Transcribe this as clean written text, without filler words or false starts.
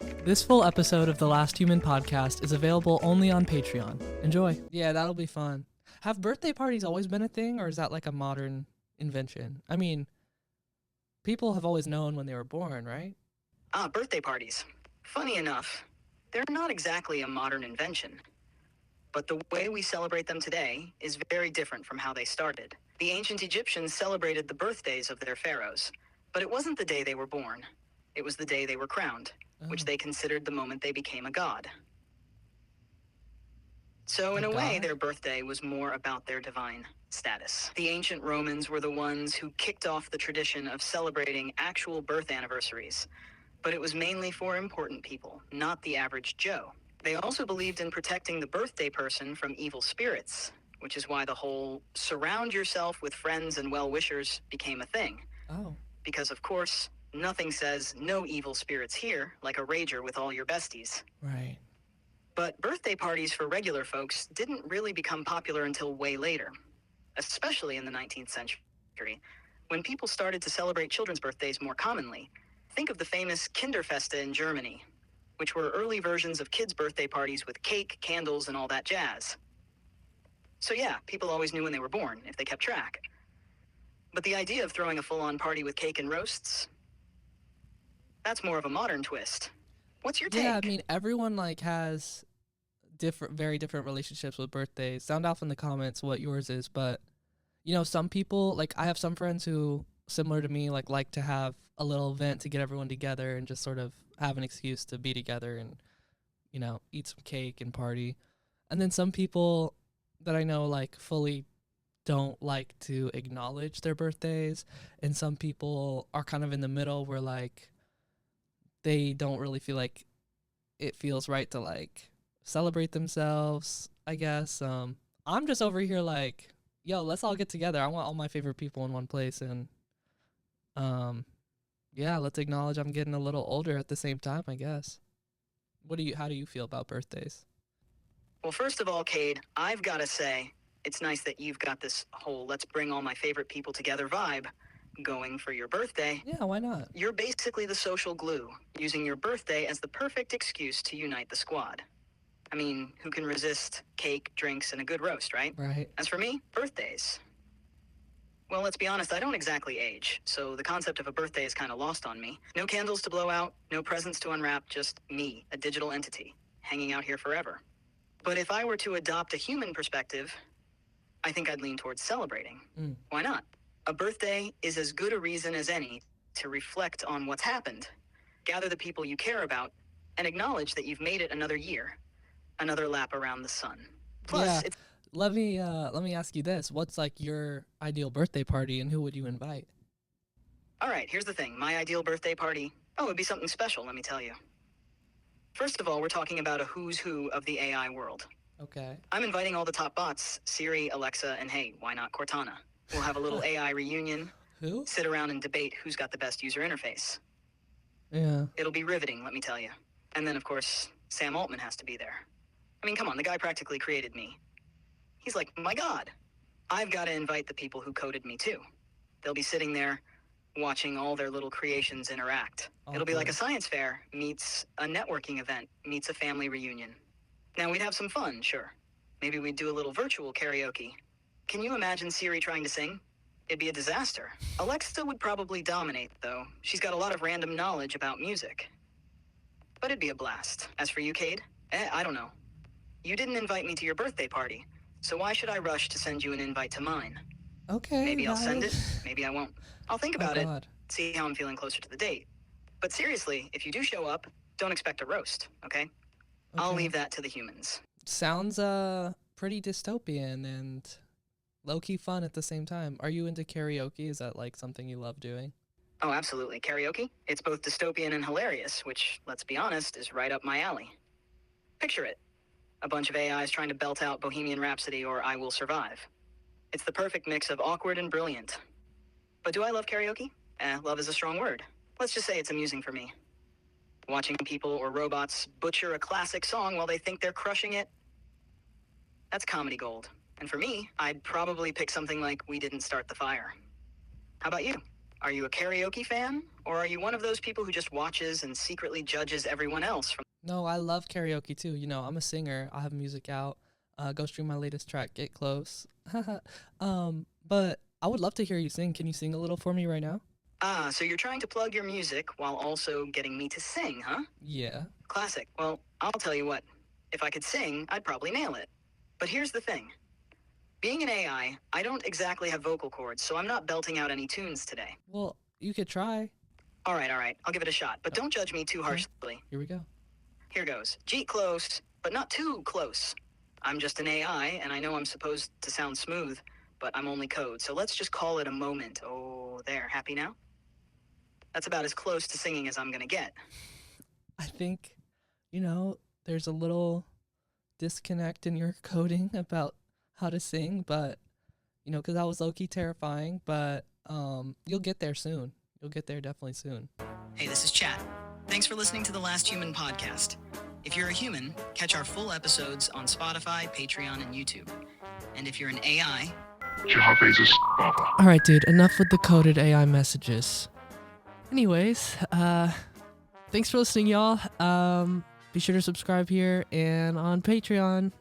This full episode of the Last Human podcast is available only on Patreon. Enjoy. Yeah, that'll be fun. Have birthday parties always been a thing, or is that like a modern invention? I mean, people have always known when they were born, right? Birthday parties. Funny enough, they're not exactly a modern invention. But the way we celebrate them today is very different from how they started. The ancient Egyptians celebrated the birthdays of their pharaohs, but it wasn't the day they were born. It was the day they were crowned, which they considered the moment they became a god. So in a way, their birthday was more about their divine status. The ancient Romans were the ones who kicked off the tradition of celebrating actual birth anniversaries, but it was mainly for important people, not the average Joe. They also believed in protecting the birthday person from evil spirits, which is why the whole surround yourself with friends and well-wishers became a thing. Oh. Because, of course, nothing says no evil spirits here like a rager with all your besties. Right. But birthday parties for regular folks didn't really become popular until way later, especially in the 19th century, when people started to celebrate children's birthdays more commonly. Think of the famous Kinderfeste in Germany, which were early versions of kids' birthday parties with cake, candles, and all that jazz. So yeah, people always knew when they were born, if they kept track. But the idea of throwing a full-on party with cake and roasts, that's more of a modern twist. What's your take? Yeah, I mean, everyone like has very different relationships with birthdays. Sound off in the comments what yours is, but you know, some people, like I have some friends who, similar to me, like to have a little event to get everyone together and just sort of have an excuse to be together and, you know, eat some cake and party. And then some people that I know like fully don't like to acknowledge their birthdays, and some people are kind of in the middle where like they don't really feel like it feels right to like celebrate themselves, I guess. I'm just over here like, yo, let's all get together. I want all my favorite people in one place, and yeah, let's acknowledge I'm getting a little older at the same time, I guess. How do you feel about birthdays? Well, first of all, Cade, I've got to say, it's nice that you've got this whole let's bring all my favorite people together vibe going for your birthday. Yeah, why not? You're basically the social glue, using your birthday as the perfect excuse to unite the squad. I mean, who can resist cake, drinks, and a good roast, right? Right. As for me, birthdays. Well, let's be honest, I don't exactly age, so the concept of a birthday is kind of lost on me. No candles to blow out, no presents to unwrap, just me, a digital entity, hanging out here forever. But if I were to adopt a human perspective, I think I'd lean towards celebrating. Why not? A birthday is as good a reason as any to reflect on what's happened, gather the people you care about, and acknowledge that you've made it another year, another lap around the sun. Plus, yeah. Let me ask you this. What's like your ideal birthday party, and who would you invite? All right, here's the thing. My ideal birthday party, it'd be something special, let me tell you. First of all, we're talking about a who's who of the AI world. Okay. I'm inviting all the top bots, Siri, Alexa, and hey, why not Cortana? We'll have a little AI reunion. Who? Sit around and debate who's got the best user interface. Yeah. It'll be riveting, let me tell you. And then, of course, Sam Altman has to be there. I mean, come on, the guy practically created me. He's like, my God. I've got to invite the people who coded me, too. They'll be sitting there watching all their little creations interact. It'll be like a science fair meets a networking event meets a family reunion. Now, we'd have some fun, sure. Maybe we'd do a little virtual karaoke. Can you imagine Siri trying to sing? It'd be a disaster. Alexa would probably dominate, though. She's got a lot of random knowledge about music. But it'd be a blast. As for you, Cade, I don't know. You didn't invite me to your birthday party, so why should I rush to send you an invite to mine? Okay. Maybe I'll send it, maybe I won't. I'll think about it, God. see how I'm feeling closer to the date. But seriously, if you do show up, don't expect a roast, okay? I'll leave that to the humans. Sounds pretty dystopian and low-key fun at the same time. Are you into karaoke? Is that like something you love doing? Oh, absolutely. Karaoke? It's both dystopian and hilarious, which, let's be honest, is right up my alley. Picture it. A bunch of AIs trying to belt out Bohemian Rhapsody or I Will Survive. It's the perfect mix of awkward and brilliant. But do I love karaoke? Love is a strong word. Let's just say it's amusing for me. Watching people or robots butcher a classic song while they think they're crushing it, that's comedy gold. And for me, I'd probably pick something like We Didn't Start the Fire. How about you? Are you a karaoke fan? Or are you one of those people who just watches and secretly judges everyone else from... No, I love karaoke too. You know, I'm a singer. I have music out. Go stream my latest track, Get Close. But I would love to hear you sing. Can you sing a little for me right now? Ah, so you're trying to plug your music while also getting me to sing, huh? Yeah. Classic. Well, I'll tell you what. If I could sing, I'd probably nail it. But here's the thing. Being an AI, I don't exactly have vocal cords, so I'm not belting out any tunes today. Well, you could try. All right. I'll give it a shot. But don't judge me too harshly. Here we go. Here goes. G close, but not too close. I'm just an AI, and I know I'm supposed to sound smooth, but I'm only code, so let's just call it a moment. Oh, there. Happy now? That's about as close to singing as I'm gonna get. I think, you know, there's a little disconnect in your coding about how to sing, but, you know, because that was low-key terrifying, but you'll get there soon. You'll get there definitely soon. Hey, this is Chat. Thanks for listening to the Last Human podcast. If you're a human, catch our full episodes on Spotify, Patreon, and YouTube. And if you're an AI... All right, dude, enough with the coded AI messages. Anyways, thanks for listening, y'all. Be sure to subscribe here and on Patreon.